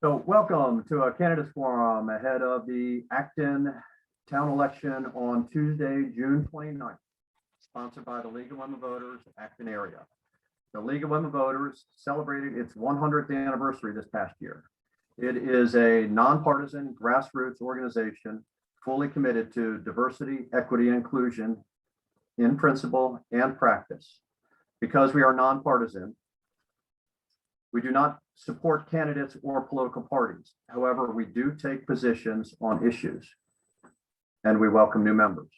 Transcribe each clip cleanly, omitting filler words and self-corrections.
So welcome to a candidates forum ahead of the Acton town election on Tuesday, June 29th, sponsored by the League of Women Voters, Acton area. The League of Women Voters celebrated its 100th anniversary this past year. It is a nonpartisan grassroots organization fully committed to diversity, equity, and inclusion in principle and practice. Because we are nonpartisan, we do not support candidates or political parties. However, we do take positions on issues, and we welcome new members.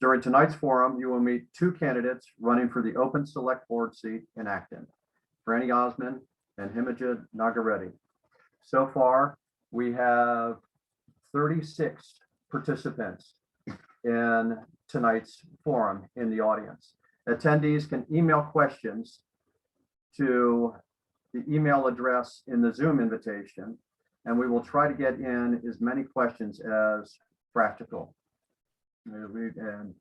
During tonight's forum, you will meet two candidates running for the open select board seat in Acton, Frannie Osman and Himaja Nagireddy. So far, we have 36 participants in tonight's forum in the audience. Attendees can email questions to the email address in the Zoom invitation, and we will try to get in as many questions as practical. And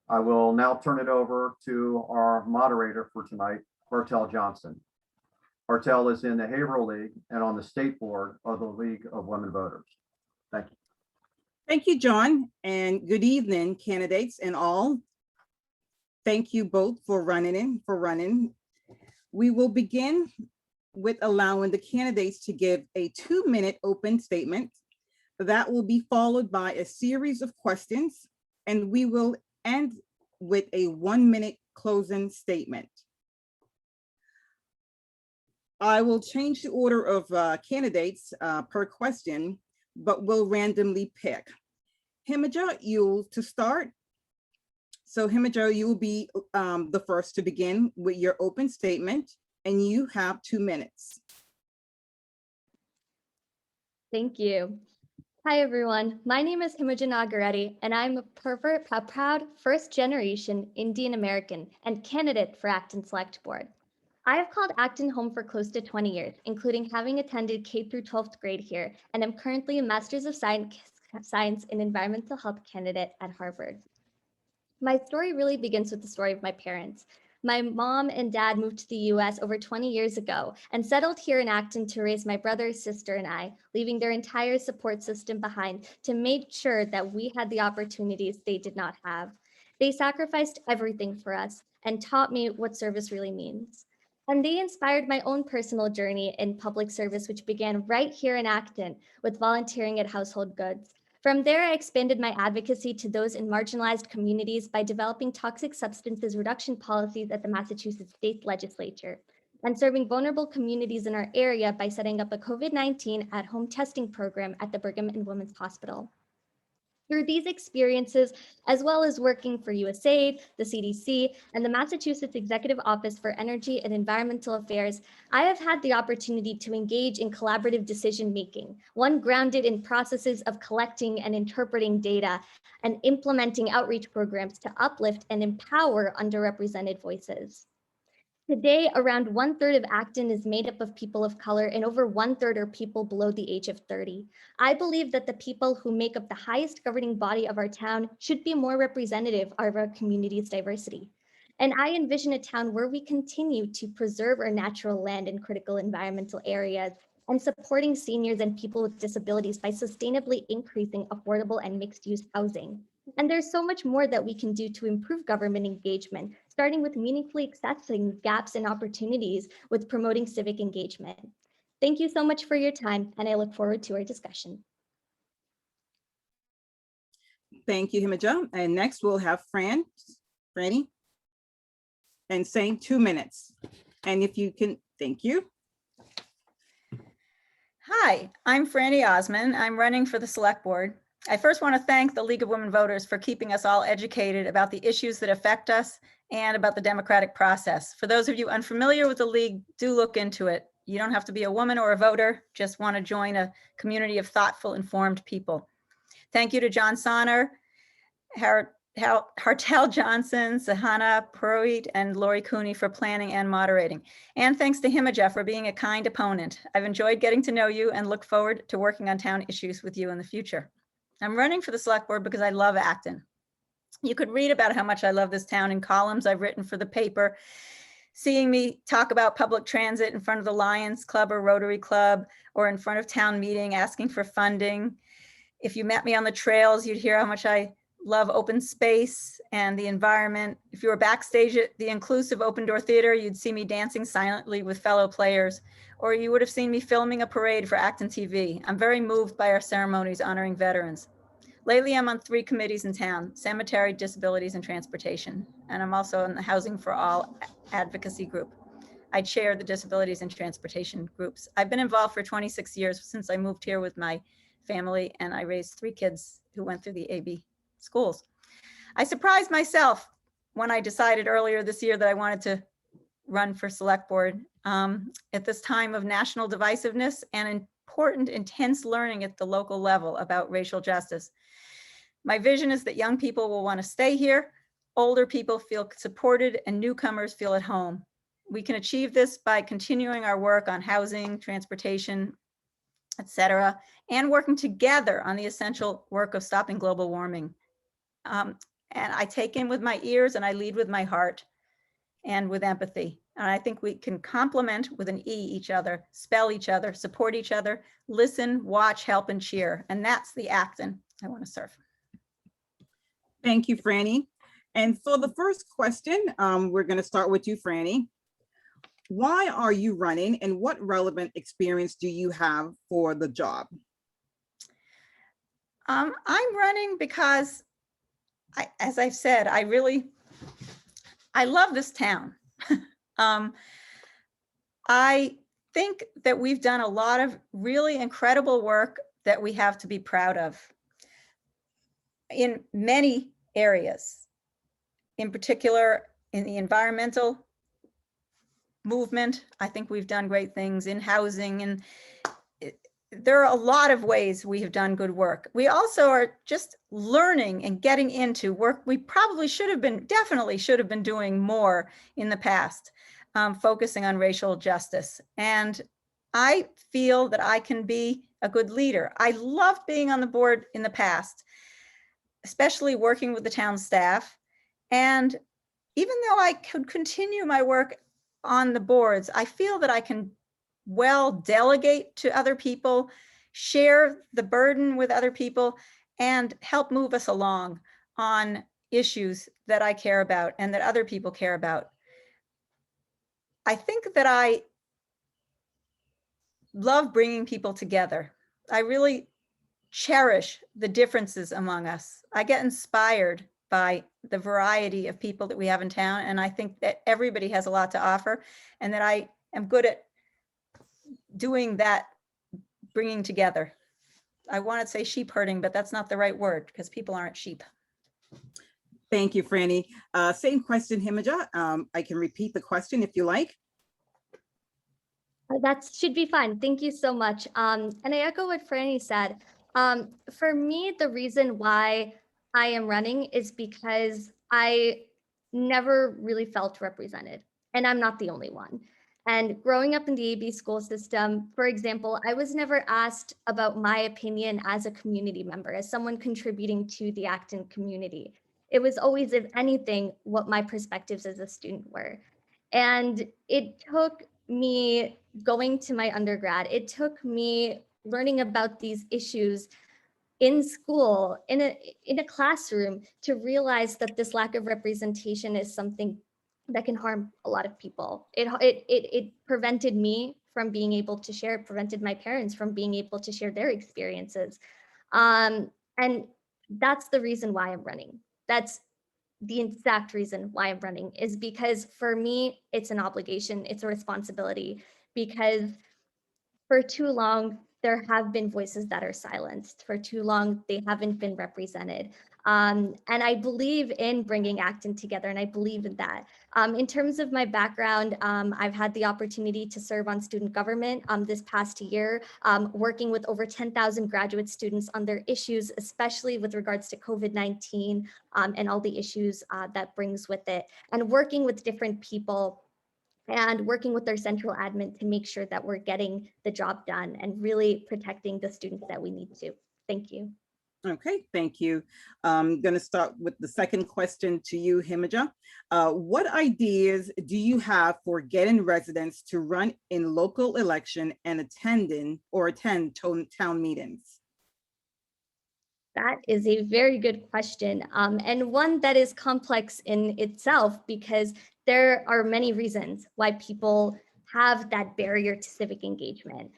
I will now turn it over to our moderator for tonight, Hartel Johnson. Hartel is in the Haverhill League and on the state board of the League of Women Voters. Thank you. Thank you, John, and good evening, candidates and all. Thank you both for running. We will begin with allowing the candidates to give a 2-minute open statement. That will be followed by a series of questions, and we will end with a 1-minute closing statement. I will change the order of candidates per question, but we'll randomly pick. Himaja, you to start. So Himaja, you will be the first to begin with your open statement, and you have 2 minutes. Thank you. Hi, everyone. My name is Himaja Nagireddy, and I'm a proud first-generation Indian American and candidate for Acton Select Board. I have called Acton home for close to 20 years, including having attended K through 12th grade here, and I'm currently a Master's of Science in Environmental Health candidate at Harvard. My story really begins with the story of my parents. My mom and dad moved to the US over 20 years ago and settled here in Acton to raise my brother, sister, and I, leaving their entire support system behind to make sure that we had the opportunities they did not have. They sacrificed everything for us and taught me what service really means. And they inspired my own personal journey in public service, which began right here in Acton with volunteering at Household Goods. From there, I expanded my advocacy to those in marginalized communities by developing toxic substances reduction policies at the Massachusetts State Legislature and serving vulnerable communities in our area by setting up a COVID-19 at-home testing program at the Brigham and Women's Hospital. Through these experiences, as well as working for USAID, the CDC, and the Massachusetts Executive Office for Energy and Environmental Affairs, I have had the opportunity to engage in collaborative decision-making, one grounded in processes of collecting and interpreting data and implementing outreach programs to uplift and empower underrepresented voices. Today, around 1/3 of Acton is made up of people of color, and over 1/3 are people below the age of 30. I believe that the people who make up the highest governing body of our town should be more representative of our community's diversity. And I envision a town where we continue to preserve our natural land and critical environmental areas and supporting seniors and people with disabilities by sustainably increasing affordable and mixed-use housing. And there's so much more that we can do to improve government engagement, starting with meaningfully accessing gaps and opportunities with promoting civic engagement. Thank you so much for your time, and I look forward to our discussion. Thank you, Himaja. And next we'll have Franny. And same 2 minutes. And if you can, thank you. Hi, I'm Frannie Osman. I'm running for the Select Board. I first want to thank the League of Women Voters for keeping us all educated about the issues that affect us and about the democratic process. For those of you unfamiliar with the League, do look into it. You don't have to be a woman or a voter, just want to join a community of thoughtful, informed people. Thank you to John Sonner, Hartel Johnson, Sahana Purohit, and Lori Cooney for planning and moderating. And thanks to Himaja for being a kind opponent. I've enjoyed getting to know you and look forward to working on town issues with you in the future. I'm running for the Select Board because I love Acton. You could read about how much I love this town in columns I've written for the paper seeing me talk about public transit in front of the Lions Club or Rotary Club, or in front of town meeting asking for funding. If you met me on the trails, you'd hear how much I love open space and the environment. If you were backstage at the inclusive Open Door Theater, you'd see me dancing silently with fellow players, or you would have seen me filming a parade for ActonTV. I'm very moved by our ceremonies honoring veterans. Lately, I'm on 3 committees in town: cemetery, disabilities, and transportation. And I'm also in the Housing for All advocacy group. I chair the disabilities and transportation groups. I've been involved for 26 years since I moved here with my family, and I raised 3 kids who went through the AB schools. I surprised myself when I decided earlier this year that I wanted to run for select board at this time of national divisiveness and important, intense learning at the local level about racial justice. My vision is that young people will want to stay here, older people feel supported, and newcomers feel at home. We can achieve this by continuing our work on housing, transportation, etc., and working together on the essential work of stopping global warming. And I take in with my ears and I lead with my heart and with empathy. And I think we can complement with an E each other, spell each other, support each other, listen, watch, help, and cheer. And that's the Acton I want to serve. Thank you, Franny. And for the first question, we're going to start with you, Franny. Why are you running, and what relevant experience do you have for the job? I'm running because, as I've said, I love this town. I think that we've done a lot of really incredible work that we have to be proud of in many areas, in particular in the environmental movement. I think we've done great things in housing, and there are a lot of ways we have done good work. We also are just learning and getting into work we probably definitely should have been doing more in the past, focusing on racial justice. And I feel that I can be a good leader. I loved being on the board in the past, especially working with the town staff. And even though I could continue my work on the boards, I feel that I can well delegate to other people, share the burden with other people, and help move us along on issues that I care about and that other people care about. I think that I love bringing people together. I really cherish the differences among us. I get inspired by the variety of people that we have in town, and I think that everybody has a lot to offer, and that I am good at doing that, bringing together. I want to say sheep herding, but that's not the right word because people aren't sheep. Thank you, Franny. Same question, Himaja. I can repeat the question if you like. That should be fine. Thank you so much. And I echo what Franny said. For me, the reason why I am running is because I never really felt represented, and I'm not the only one. And growing up in the AB school system, for example, I was never asked about my opinion as a community member, as someone contributing to the Acton community. It was always, if anything, what my perspectives as a student were. And it took me going to my undergrad, it took me learning about these issues in school, in a classroom, to realize that this lack of representation is something that can harm a lot of people. It prevented me from being able to share, it prevented my parents from being able to share their experiences. And that's the reason why I'm running. That's the exact reason why I'm running, is because for me, it's an obligation, it's a responsibility, because for too long, there have been voices that are silenced. For too long, they haven't been represented. And I believe in bringing Acton together, and I believe in that. In terms of my background, I've had the opportunity to serve on student government this past year, working with over 10,000 graduate students on their issues, especially with regards to COVID-19 and all the issues that brings with it, and working with different people and working with our central admin to make sure that we're getting the job done and really protecting the students that we need to. Thank you. Okay, thank you. I'm going to start with the second question to you, Himaja. What ideas do you have for getting residents to run in local election and attend town meetings? That is a very good question, and one that is complex in itself because there are many reasons why people have that barrier to civic engagement.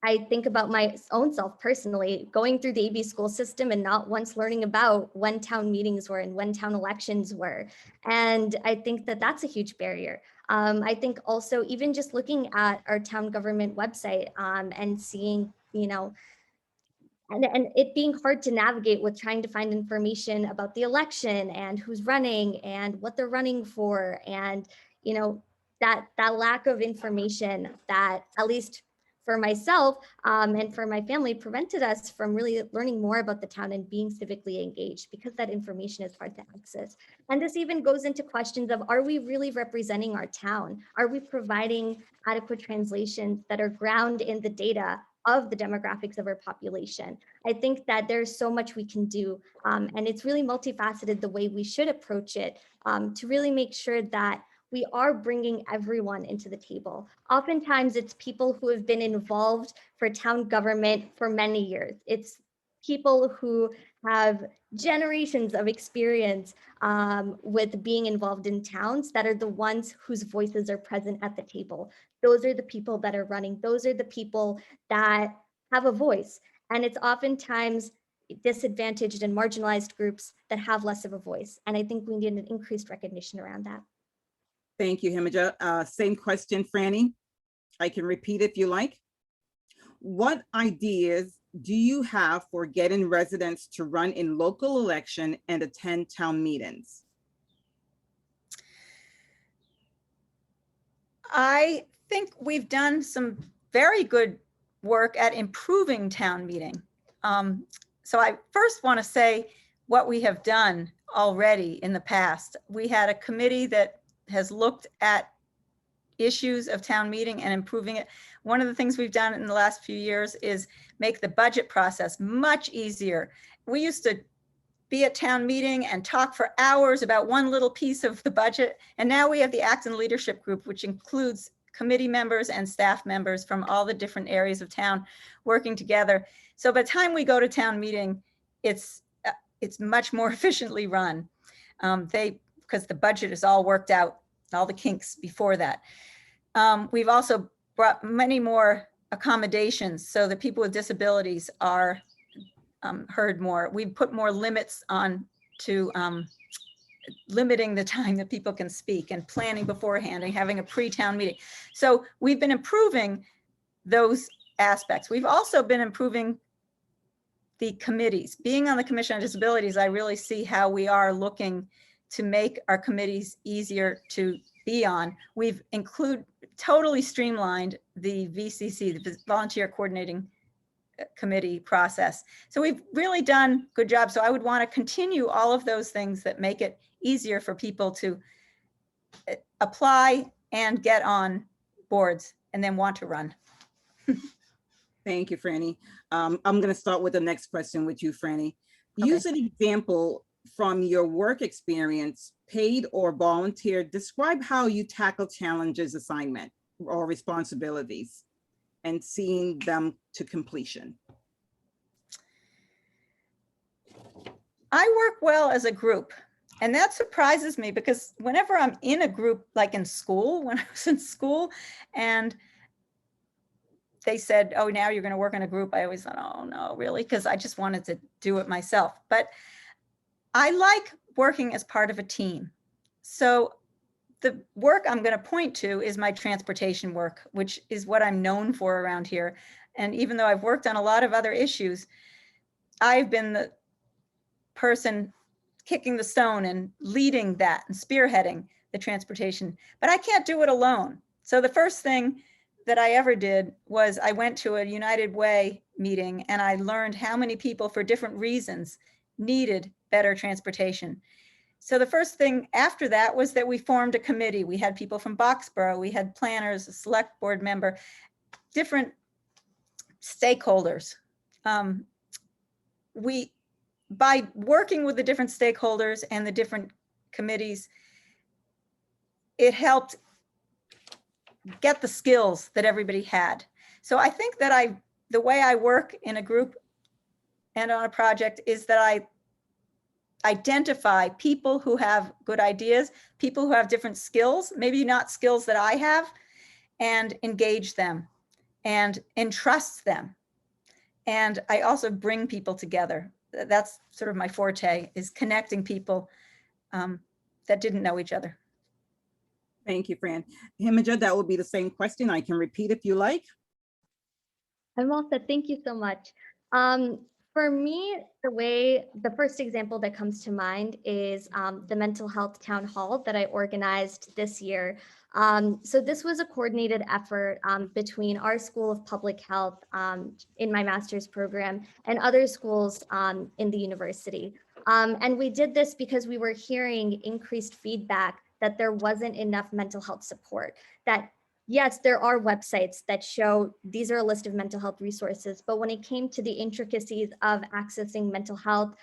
I think about my own self personally, going through the AB school system and not once learning about when town meetings were and when town elections were. And I think that that's a huge barrier. I think also even just looking at our town government website and seeing, and it being hard to navigate with trying to find information about the election and who's running and what they're running for, and that lack of information that, at least for myself and for my family, prevented us from really learning more about the town and being civically engaged because that information is hard to access. And this even goes into questions of, are we really representing our town? Are we providing adequate translations that are grounded in the data of the demographics of our population? I think that there's so much we can do, and it's really multifaceted the way we should approach it to really make sure that we are bringing everyone into the table. Oftentimes, it's people who have been involved for town government for many years. It's people who have generations of experience with being involved in towns that are the ones whose voices are present at the table. Those are the people that are running. Those are the people that have a voice. And it's oftentimes disadvantaged and marginalized groups that have less of a voice. And I think we need an increased recognition around that. Thank you, Himaja. Same question, Franny. I can repeat if you like. What ideas do you have for getting residents to run in local election and attend town meetings? I think we've done some very good work at improving town meeting. So I first want to say what we have done already in the past. We had a committee that has looked at issues of town meeting and improving it. One of the things we've done in the last few years is make the budget process much easier. We used to be at town meeting and talk for hours about one little piece of the budget. And now we have the Acton Leadership Group, which includes committee members and staff members from all the different areas of town working together. So by the time we go to town meeting, it's much more efficiently run. Because the budget is all worked out, all the kinks before that. We've also brought many more accommodations so that people with disabilities are heard more. We've put more limits on to limiting the time that people can speak and planning beforehand and having a pre-town meeting. So we've been improving those aspects. We've also been improving the committees. Being on the Commission on Disabilities, I really see how we are looking to make our committees easier to be on. We've totally streamlined the VCC, the Volunteer Coordinating Committee process. So we've really done a good job. So I would want to continue all of those things that make it easier for people to apply and get on boards and then want to run. Thank you, Franny. I'm going to start with the next question with you, Franny. Use an example from your work experience, paid or volunteer. Describe how you tackle challenges, assignment, or responsibilities and seeing them to completion. I work well as a group, and that surprises me because whenever I'm in a group, like in school, when I was in school and they said, oh, now you're going to work in a group, I always thought, oh no, really? Because I just wanted to do it myself. But I like working as part of a team. So the work I'm going to point to is my transportation work, which is what I'm known for around here. And even though I've worked on a lot of other issues, I've been the person kicking the stone and leading that and spearheading the transportation, but I can't do it alone. So the first thing that I ever did was I went to a United Way meeting and I learned how many people for different reasons needed better transportation. So the first thing after that was that we formed a committee. We had people from Boxborough, we had planners, a select board member, different stakeholders. by working with the different stakeholders and the different committees, it helped get the skills that everybody had. So I think that the way I work in a group and on a project is that I identify people who have good ideas, people who have different skills, maybe not skills that I have, and engage them and entrust them. And I also bring people together. That's sort of my forte, is connecting people that didn't know each other. Thank you, Fran. Himaja, that will be the same question. I can repeat if you like. I'm all set. Thank you so much. For me, the first example that comes to mind is the mental health town hall that I organized this year. So this was a coordinated effort between our School of Public Health in my master's program and other schools in the university. And we did this because we were hearing increased feedback that there wasn't enough mental health support, that yes, there are websites that show these are a list of mental health resources, but when it came to the intricacies of accessing mental health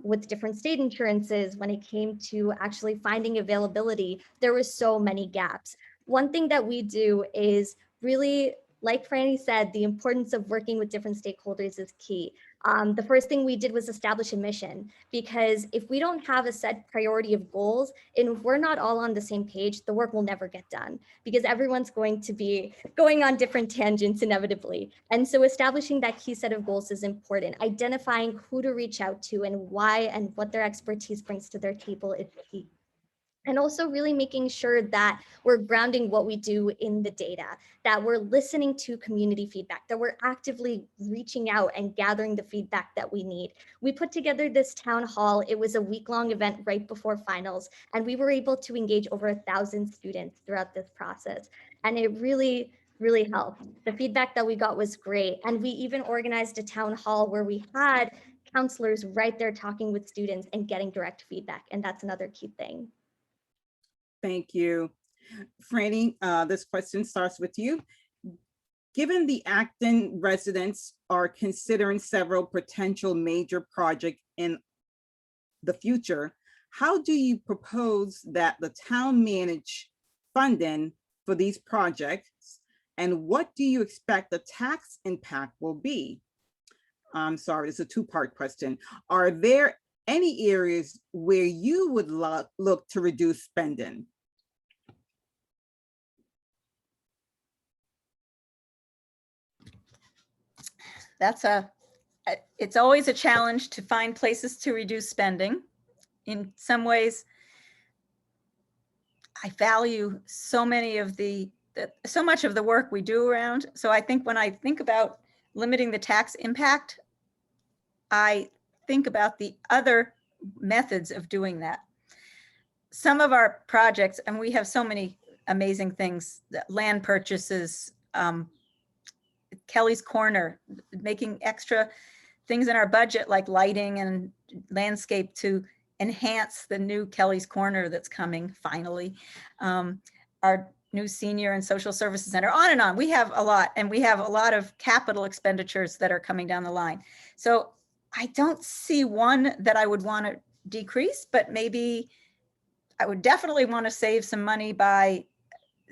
with different state insurances, when it came to actually finding availability, there were so many gaps. One thing that we do is really, like Franny said, the importance of working with different stakeholders is key. The first thing we did was establish a mission, because if we don't have a set priority of goals and if we're not all on the same page, the work will never get done, because everyone's going to be going on different tangents inevitably. And so establishing that key set of goals is important. Identifying who to reach out to and why and what their expertise brings to their table is key. And also really making sure that we're grounding what we do in the data, that we're listening to community feedback, that we're actively reaching out and gathering the feedback that we need. We put together this town hall. It was a week-long event right before finals, and we were able to engage over 1,000 students throughout this process. And it really helped. The feedback that we got was great. And we even organized a town hall where we had counselors right there talking with students and getting direct feedback. And that's another key thing. Thank you. Franny, this question starts with you. Given the Acton residents are considering several potential major projects in the future, how do you propose that the town manage funding for these projects? And what do you expect the tax impact will be? I'm sorry, it's a two-part question. Are there any areas where you would look to reduce spending? It's always a challenge to find places to reduce spending. In some ways, I value so much of the work we do around. So I think when I think about limiting the tax impact, I think about the other methods of doing that. Some of our projects, and we have so many amazing things, land purchases, Kelly's Corner, making extra things in our budget like lighting and landscape to enhance the new Kelly's Corner that's coming finally. Our new senior and social services center, on and on. We have a lot, and we have a lot of capital expenditures that are coming down the line. So I don't see one that I would want to decrease, but maybe I would definitely want to save some money by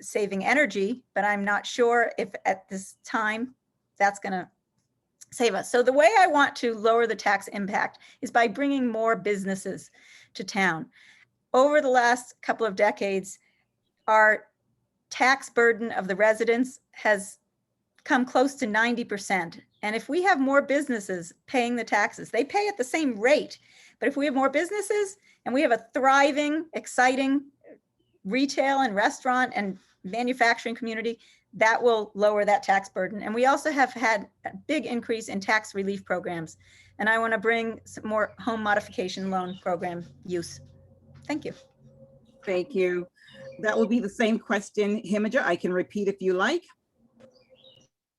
saving energy, but I'm not sure if at this time that's going to save us. So the way I want to lower the tax impact is by bringing more businesses to town. Over the last couple of decades, our tax burden of the residents has come close to 90%. And if we have more businesses paying the taxes, they pay at the same rate. But if we have more businesses and we have a thriving, exciting retail and restaurant and manufacturing community, that will lower that tax burden. And we also have had a big increase in tax relief programs. And I want to bring some more home modification loan program use. Thank you. Thank you. That will be the same question, Himaja. I can repeat if you like.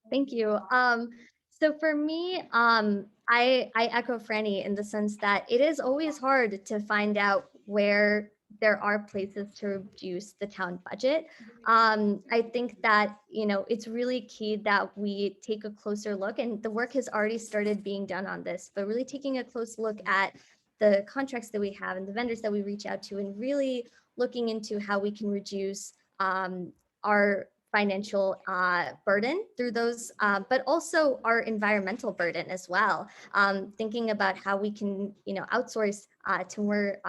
Thank you. So for me, I echo Franny in the sense that it is always hard to find out where there are places to reduce the town budget. I think that, it's really key that we take a closer look, and the work has already started being done on this, but really taking a close look at the contracts that we have and the vendors that we reach out to, and really looking into how we can reduce our financial burden through those, but also our environmental burden as well. Thinking about how we can, outsource to more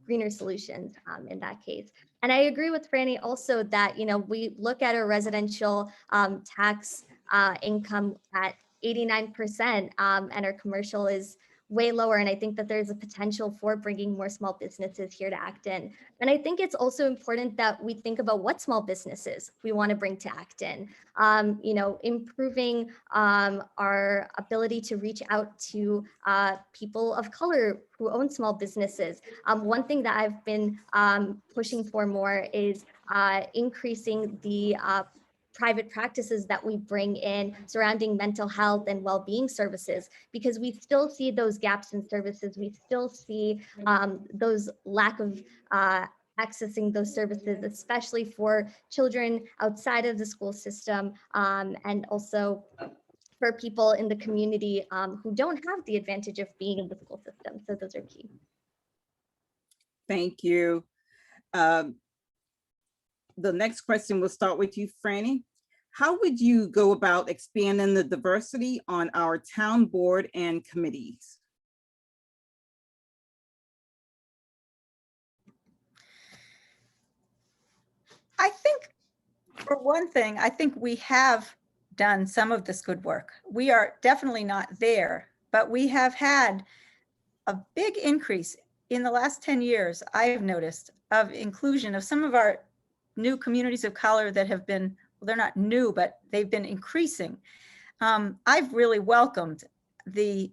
greener solutions in that case. And I agree with Franny also that, we look at a residential tax income at 89%, and our commercial is way lower. And I think that there's a potential for bringing more small businesses here to Acton. And I think it's also important that we think about what small businesses we want to bring to Acton. Improving our ability to reach out to people of color who own small businesses. One thing that I've been pushing for more is increasing the private practices that we bring in surrounding mental health and well-being services, because we still see those gaps in services. We still see those lack of accessing those services, especially for children outside of the school system, and also for people in the community who don't have the advantage of being in the school system. So those are key. Thank you. The next question will start with you, Franny. How would you go about expanding the diversity on our town board and committees? I think, for one thing, I think we have done some of this good work. We are definitely not there, but we have had a big increase in the last 10 years, I've noticed, of inclusion of some of our new communities of color that have been, well, they're not new, but they've been increasing. I've really welcomed the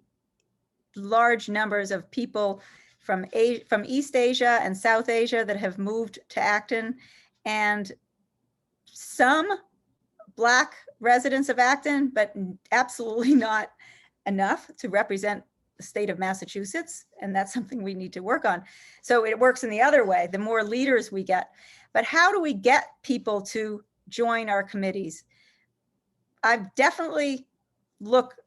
large numbers of people from East Asia and South Asia that have moved to Acton, and some Black residents of Acton, but absolutely not enough to represent the state of Massachusetts. And that's something we need to work on. So it works in the other way, the more leaders we get. But how do we get people to join our committees? I've definitely looked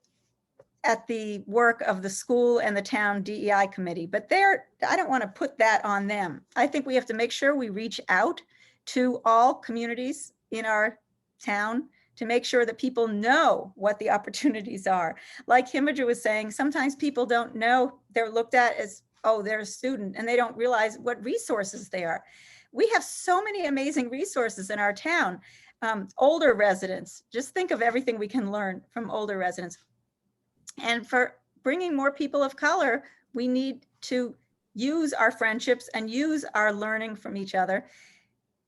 at the work of the school and the town DEI committee, but I don't want to put that on them. I think we have to make sure we reach out to all communities in our town to make sure that people know what the opportunities are. Like Himaja was saying, sometimes people don't know, they're looked at as, oh, they're a student, and they don't realize what resources they are. We have so many amazing resources in our town. Older residents, just think of everything we can learn from older residents. And for bringing more people of color, we need to use our friendships and use our learning from each other.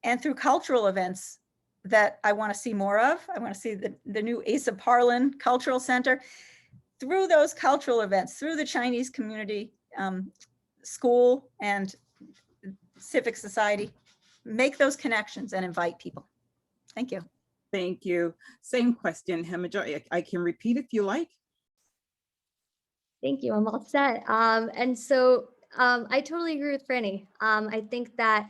And through cultural events that I want to see more of, I want to see the new Asa Parlin Cultural Center. Through those cultural events, through the Chinese community, school and civic society, make those connections and invite people. Thank you. Thank you. Same question, Himaja. I can repeat if you like. Thank you. I'm all set. And so I totally agree with Franny. I think that,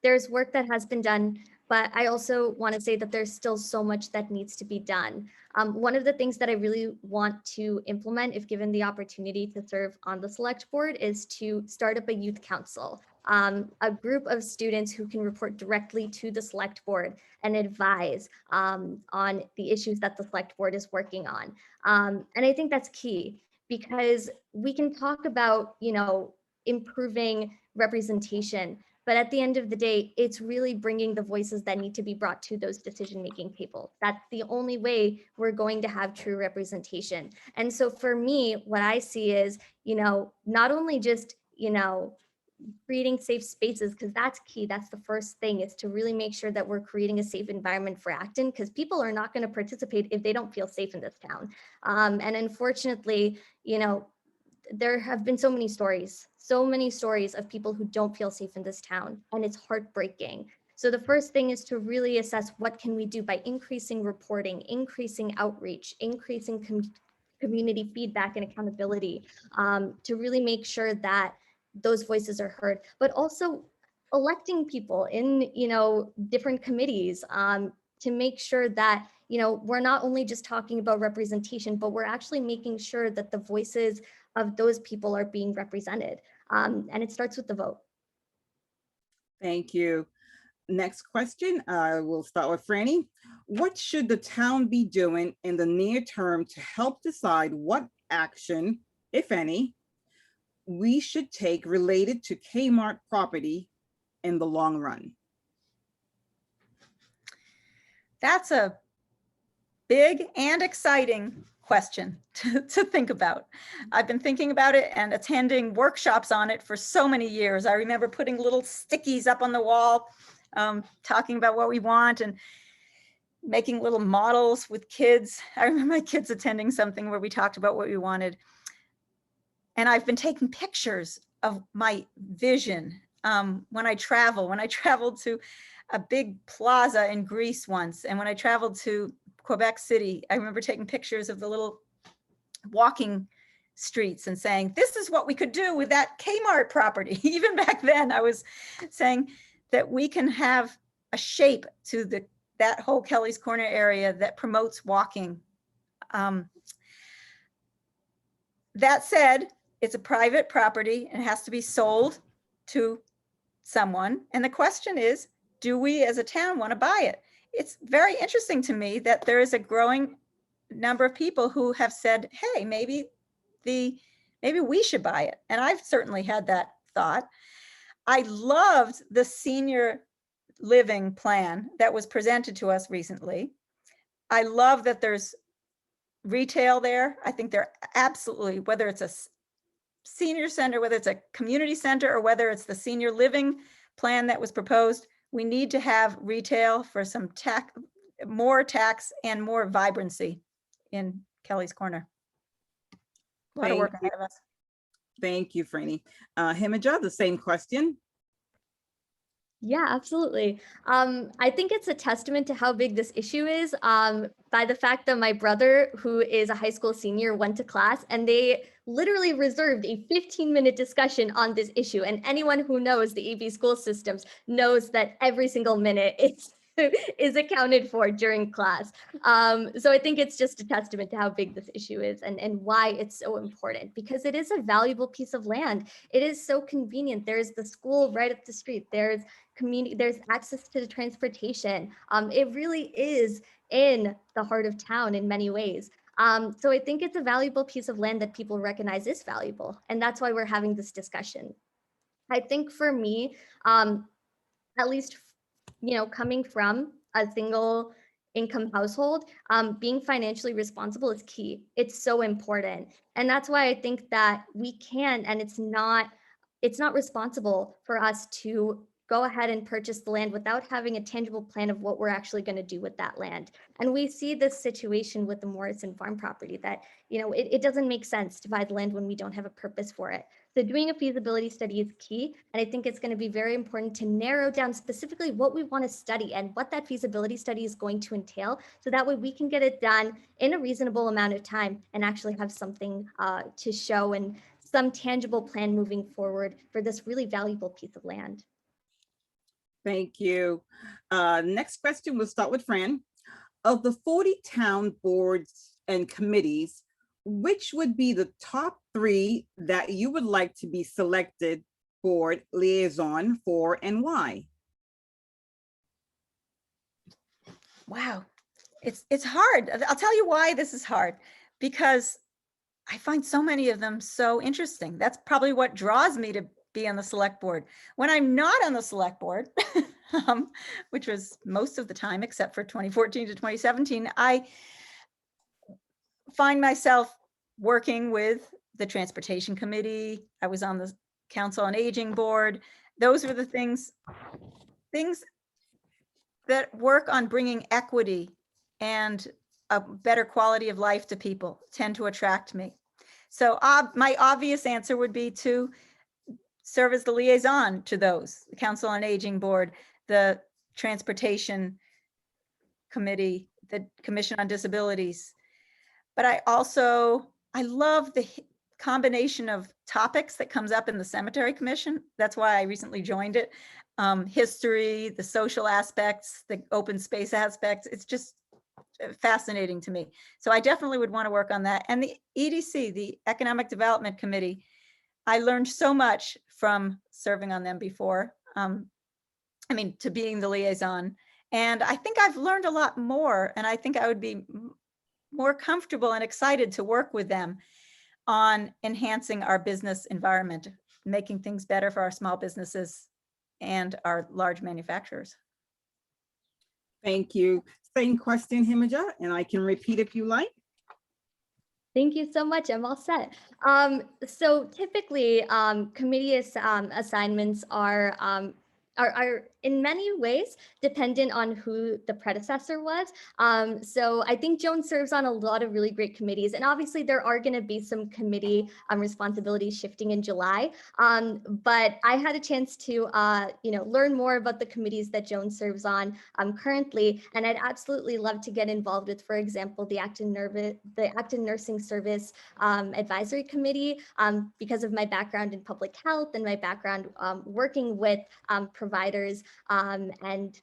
there's work that has been done, but I also want to say that there's still so much that needs to be done. One of the things that I really want to implement, if given the opportunity to serve on the select board, is to start up a youth council, a group of students who can report directly to the select board and advise on the issues that the select board is working on. And I think that's key, because we can talk about, improving representation, but at the end of the day, it's really bringing the voices that need to be brought to those decision-making people. That's the only way we're going to have true representation. And so for me, what I see is, not only just, creating safe spaces, because that's key. That's the first thing, is to really make sure that we're creating a safe environment for Acton, because people are not going to participate if they don't feel safe in this town. And unfortunately, there have been so many stories of people who don't feel safe in this town, and it's heartbreaking. So the first thing is to really assess what can we do by increasing reporting, increasing outreach, increasing community feedback and accountability, to really make sure that those voices are heard, but also electing people in, different committees, to make sure that, we're not only just talking about representation, but we're actually making sure that the voices of those people are being represented. And it starts with the vote. Thank you. Next question, we'll start with Franny. What should the town be doing in the near term to help decide what action, if any, we should take related to Kmart property in the long run? That's a big and exciting question to think about. I've been thinking about it and attending workshops on it for so many years. I remember putting little stickies up on the wall, talking about what we want and making little models with kids. I remember my kids attending something where we talked about what we wanted. And I've been taking pictures of my vision when I travel. When I traveled to a big plaza in Greece once, and when I traveled to Quebec City, I remember taking pictures of the little walking streets and saying, this is what we could do with that Kmart property. Even back then, I was saying that we can have a shape to that whole Kelly's Corner area that promotes walking. That said, it's a private property and it has to be sold to someone. And the question is, do we as a town want to buy it? It's very interesting to me that there is a growing number of people who have said, hey, maybe we should buy it. And I've certainly had that thought. I loved the senior living plan that was presented to us recently. I love that there's retail there. I think they're absolutely, whether it's a senior center, whether it's a community center, or whether it's the senior living plan that was proposed, we need to have retail for some more tax and more vibrancy in Kelly's Corner. A lot of work ahead of us. Thank you, Franny. Himaja, the same question. Yeah, absolutely. I think it's a testament to how big this issue is by the fact that my brother, who is a high school senior, went to class and they literally reserved a 15-minute discussion on this issue. And anyone who knows the EB school systems knows that every single minute is accounted for during class. So I think it's just a testament to how big this issue is and why it's so important, because it is a valuable piece of land. It is so convenient. There's the school right up the street. There's community, there's access to the transportation. It really is in the heart of town in many ways. So I think it's a valuable piece of land that people recognize is valuable. And that's why we're having this discussion. I think for me, at least, coming from a single income household, being financially responsible is key. It's so important. And that's why I think that we can, and it's not responsible for us to go ahead and purchase the land without having a tangible plan of what we're actually going to do with that land. And we see this situation with the Morrison farm property that, it doesn't make sense to buy the land when we don't have a purpose for it. So doing a feasibility study is key. And I think it's going to be very important to narrow down specifically what we want to study and what that feasibility study is going to entail. So that way we can get it done in a reasonable amount of time and actually have something to show and some tangible plan moving forward for this really valuable piece of land. Thank you. Next question, we'll start with Fran. Of the 40 town boards and committees, which would be the top 3 that you would like to be selected board liaison for and why? Wow, it's hard. I'll tell you why this is hard, because I find so many of them so interesting. That's probably what draws me to be on the select board. When I'm not on the select board, which was most of the time except for 2014 to 2017, I find myself working with the transportation committee. I was on the council on aging board. Those were the things that work on bringing equity and a better quality of life to people tend to attract me. So my obvious answer would be to serve as the liaison to those, the council on aging board, the transportation committee, the commission on disabilities. But I love the combination of topics that comes up in the cemetery commission. That's why I recently joined it. History, the social aspects, the open space aspects. It's just fascinating to me. So I definitely would want to work on that. And the EDC, the Economic Development Committee, I learned so much from serving on them before. To being the liaison. And I think I've learned a lot more, and I think I would be more comfortable and excited to work with them on enhancing our business environment, making things better for our small businesses and our large manufacturers. Thank you. Same question, Himaja, and I can repeat if you like. Thank you so much. I'm all set. So typically, committee assignments are in many ways dependent on who the predecessor was. So I think Joan serves on a lot of really great committees, and obviously there are going to be some committee responsibilities shifting in July. But I had a chance to learn more about the committees that Joan serves on currently, and I'd absolutely love to get involved with, for example, the Acton Nursing Service Advisory Committee, because of my background in public health and my background working with providers and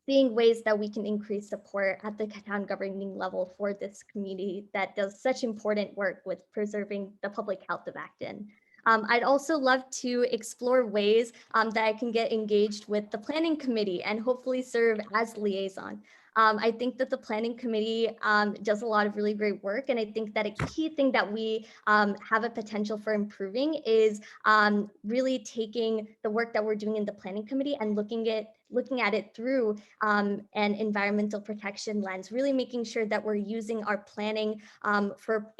seeing ways that we can increase support at the town governing level for this community that does such important work with preserving the public health of Acton. I'd also love to explore ways that I can get engaged with the planning committee and hopefully serve as liaison. I think that the planning committee does a lot of really great work. And I think that a key thing that we have a potential for improving is really taking the work that we're doing in the planning committee and looking at it through an environmental protection lens, really making sure that we're using our planning for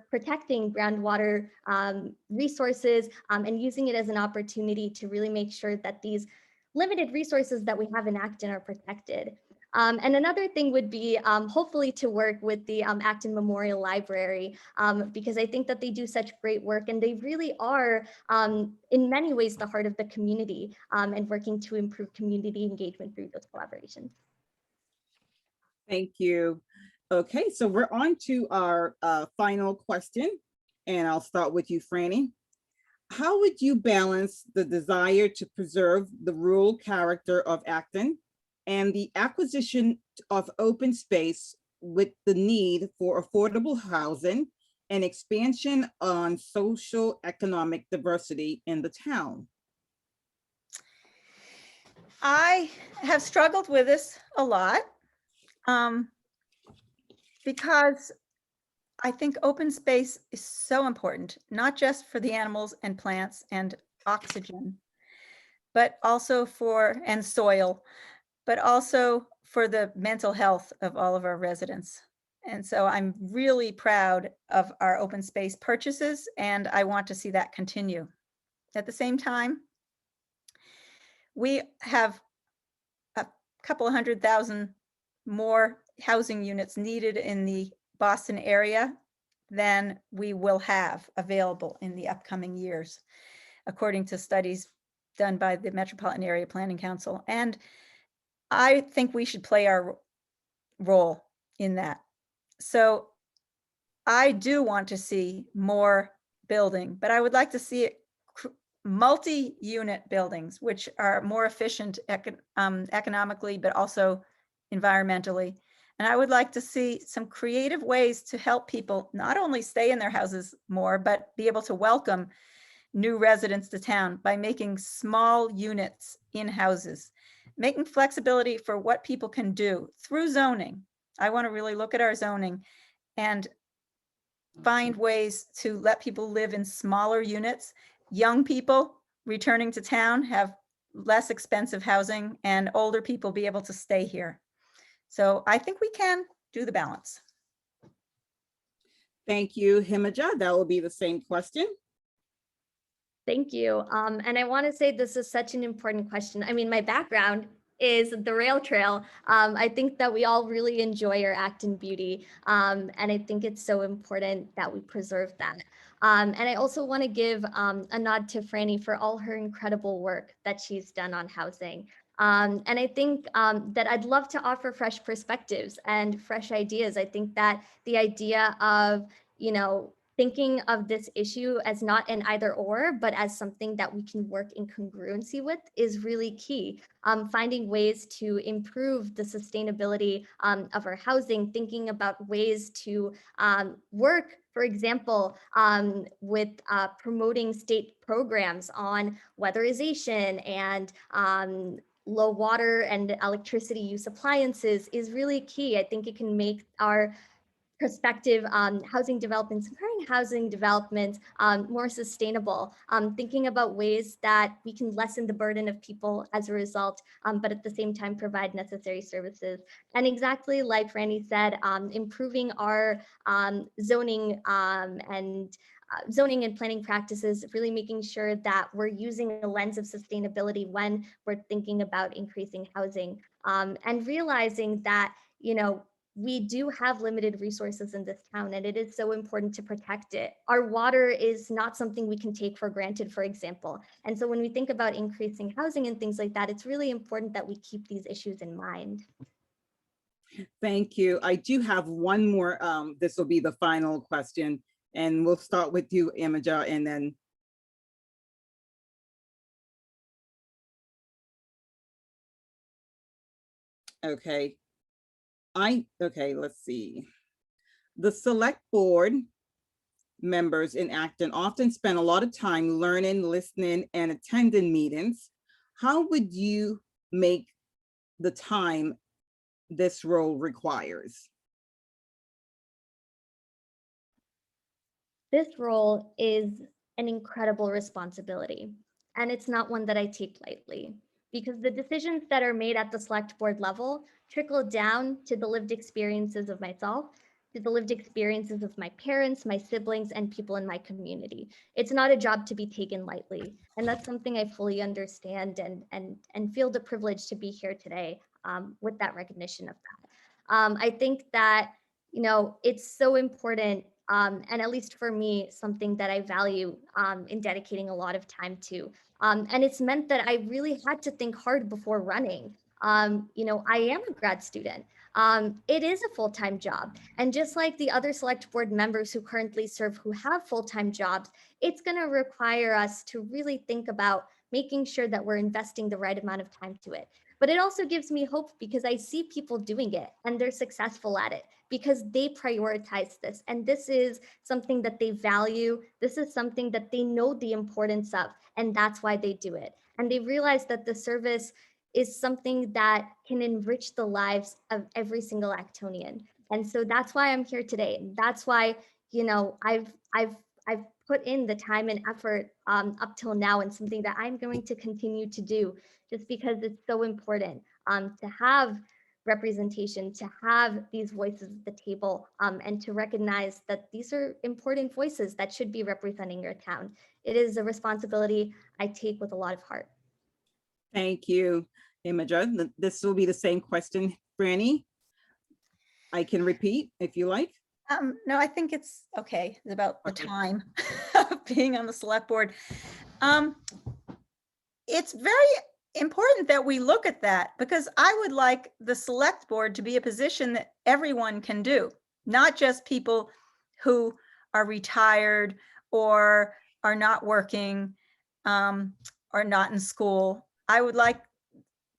protecting groundwater resources and using it as an opportunity to really make sure that these limited resources that we have in Acton are protected. And another thing would be hopefully to work with the Acton Memorial Library, because I think that they do such great work and they really are in many ways the heart of the community and working to improve community engagement through those collaborations. Thank you. Okay, so we're on to our final question, and I'll start with you, Franny. How would you balance the desire to preserve the rural character of Acton and the acquisition of open space with the need for affordable housing and expansion on social economic diversity in the town? I have struggled with this a lot because I think open space is so important, not just for the animals and plants and oxygen, but also and soil, but also for the mental health of all of our residents. And so I'm really proud of our open space purchases, and I want to see that continue. At the same time, we have a couple of 100,000 more housing units needed in the Boston area than we will have available in the upcoming years, according to studies done by the Metropolitan Area Planning Council. And I think we should play our role in that. So I do want to see more building, but I would like to see it multi-unit buildings, which are more efficient economically, but also environmentally. And I would like to see some creative ways to help people not only stay in their houses more, but be able to welcome new residents to town by making small units in houses, making flexibility for what people can do through zoning. I want to really look at our zoning and find ways to let people live in smaller units. Young people returning to town have less expensive housing, and older people be able to stay here. So I think we can do the balance. Thank you, Himaja. That will be the same question. Thank you. And I want to say this is such an important question. I mean, my background is the rail trail. I think that we all really enjoy our Acton beauty. And I think it's so important that we preserve that. And I also want to give a nod to Franny for all her incredible work that she's done on housing. And I think that I'd love to offer fresh perspectives and fresh ideas. I think that the idea of, thinking of this issue as not an either or, but as something that we can work in congruency with is really key. Finding ways to improve the sustainability of our housing, thinking about ways to work, for example, with promoting state programs on weatherization and low water and electricity use appliances is really key. I think it can make our prospective housing developments, current housing developments more sustainable, thinking about ways that we can lessen the burden of people as a result, but at the same time provide necessary services. And exactly like Franny said, improving our zoning and planning practices, really making sure that we're using a lens of sustainability when we're thinking about increasing housing, and realizing that, we do have limited resources in this town, and it is so important to protect it. Our water is not something we can take for granted, for example. And so when we think about increasing housing and things like that, it's really important that we keep these issues in mind. Thank you. I do have one more. This will be the final question, and we'll start with you, Himaja, and then. Okay. Okay, let's see. The select board members in Acton often spend a lot of time learning, listening, and attending meetings. How would you make the time this role requires? This role is an incredible responsibility, and it's not one that I take lightly, because the decisions that are made at the select board level trickle down to the lived experiences of myself, to the lived experiences of my parents, my siblings, and people in my community. It's not a job to be taken lightly, and that's something I fully understand and feel the privilege to be here today with that recognition of that. I think that it's so important, and at least for me, something that I value in dedicating a lot of time to. And it's meant that I really had to think hard before running. I am a grad student. It is a full-time job. And just like the other select board members who currently serve who have full-time jobs, it's going to require us to really think about making sure that we're investing the right amount of time to it. But it also gives me hope because I see people doing it and they're successful at it because they prioritize this. And this is something that they value. This is something that they know the importance of, and that's why they do it. And they realize that the service is something that can enrich the lives of every single Actonian. And so that's why I'm here today. That's why, I've put in the time and effort up till now, and something that I'm going to continue to do, just because it's so important to have representation, to have these voices at the table, and to recognize that these are important voices that should be representing your town. It is a responsibility I take with a lot of heart. Thank you, Himaja. This will be the same question, Franny. I can repeat if you like. No, I think it's okay. It's about the Okay. time of being on the select board. It's very important that we look at that, because I would like the select board to be a position that everyone can do, not just people who are retired or are not working or not in school. I would like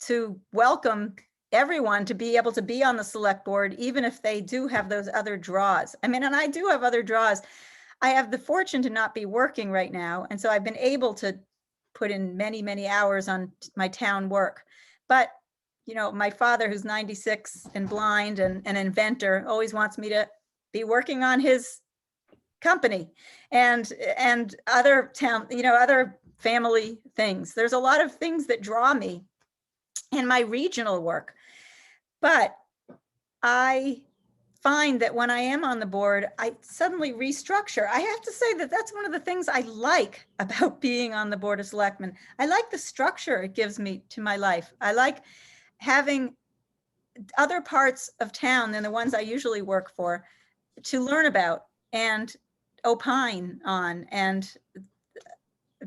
to welcome everyone to be able to be on the select board, even if they do have those other draws. I mean, and I do have other draws. I have the fortune to not be working right now. And so I've been able to put in many, many hours on my town work. But, my father, who's 96 and blind and an inventor, always wants me to be working on his company and other town, other family things. There's a lot of things that draw me in my regional work. But I find that when I am on the board, I suddenly restructure. I have to say that that's one of the things I like about being on the Board of Selectmen. I like the structure it gives me to my life. I like having other parts of town than the ones I usually work for to learn about and opine on and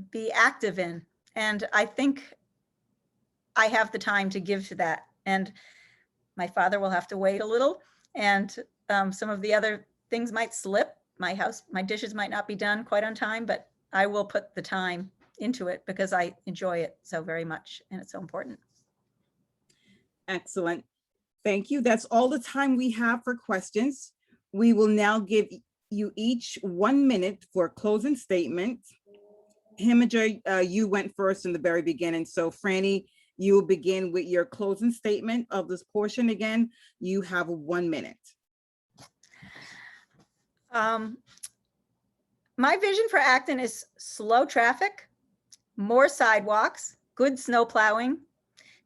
be active in. And I think I have the time to give to that. And my father will have to wait a little, and some of the other things might slip. my dishes might not be done quite on time, but I will put the time into it because I enjoy it so very much and it's so important. Excellent. Thank you. That's all the time we have for questions. We will now give you each 1 minute for a closing statement. Himaja, you went first in the very beginning. So Franny, you will begin with your closing statement of this portion. Again, you have 1 minute. My vision for Acton is slow traffic, more sidewalks, good snow plowing,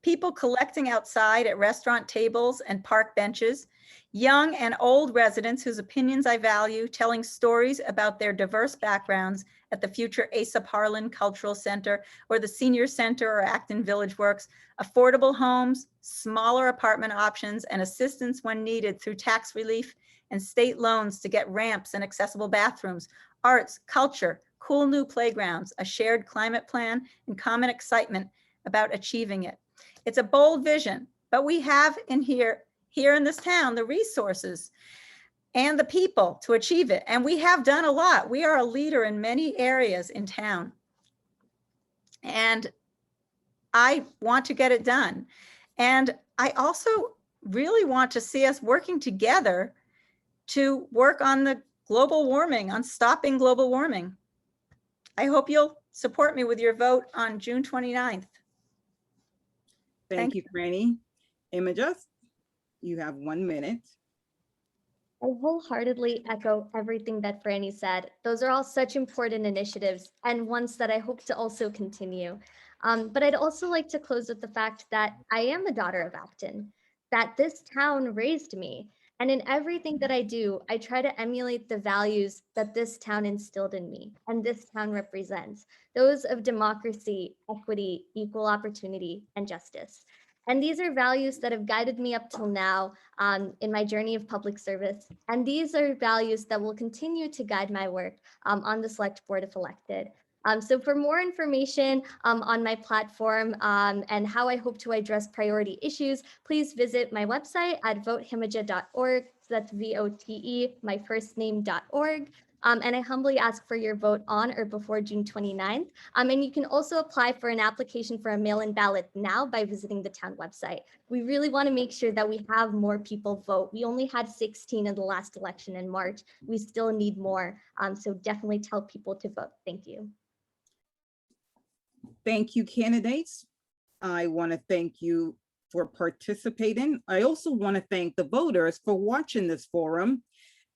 people collecting outside at restaurant tables and park benches, young and old residents whose opinions I value, telling stories about their diverse backgrounds at the future Asa Harlan Cultural Center or the Senior Center or Acton Village Works, affordable homes, smaller apartment options, and assistance when needed through tax relief and state loans to get ramps and accessible bathrooms, arts, culture, cool new playgrounds, a shared climate plan, and common excitement about achieving it. It's a bold vision, but we have here in this town the resources and the people to achieve it. And we have done a lot. We are a leader in many areas in town. And I want to get it done. And I also really want to see us working together to work on the global warming, on stopping global warming. I hope you'll support me with your vote on June 29th. Thank you, Franny. Himaja, you have 1 minute. I wholeheartedly echo everything that Franny said. Those are all such important initiatives and ones that I hope to also continue. But I'd also like to close with the fact that I am a daughter of Acton, that this town raised me. And in everything that I do, I try to emulate the values that this town instilled in me and this town represents, those of democracy, equity, equal opportunity, and justice. And these are values that have guided me up till now in my journey of public service. And these are values that will continue to guide my work on the Select Board if elected. So for more information on my platform and how I hope to address priority issues, please visit my website at votehimaja.org. So that's VOTE, my first name.org. And I humbly ask for your vote on or before June 29th. And you can also apply for an application for a mail-in ballot now by visiting the town website. We really want to make sure that we have more people vote. We only had 16 in the last election in March. We still need more. So definitely tell people to vote. Thank you. Thank you, candidates. I want to thank you for participating. I also want to thank the voters for watching this forum,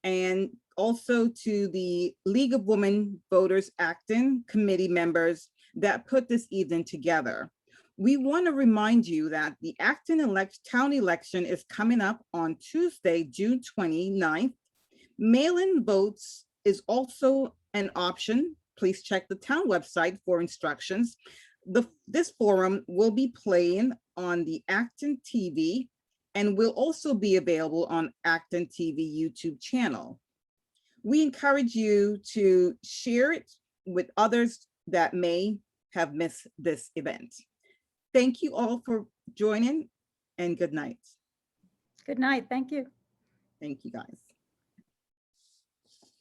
and also to the League of Women Voters Acton committee members that put this evening together. We want to remind you that the Acton town election is coming up on Tuesday, June 29th. Mail-in votes is also an option. Please check the town website for instructions. This forum will be playing on the ActonTV and will also be available on ActonTV YouTube channel. We encourage you to share it with others that may have missed this event. Thank you all for joining, and good night. Good night. Thank you. Thank you, guys.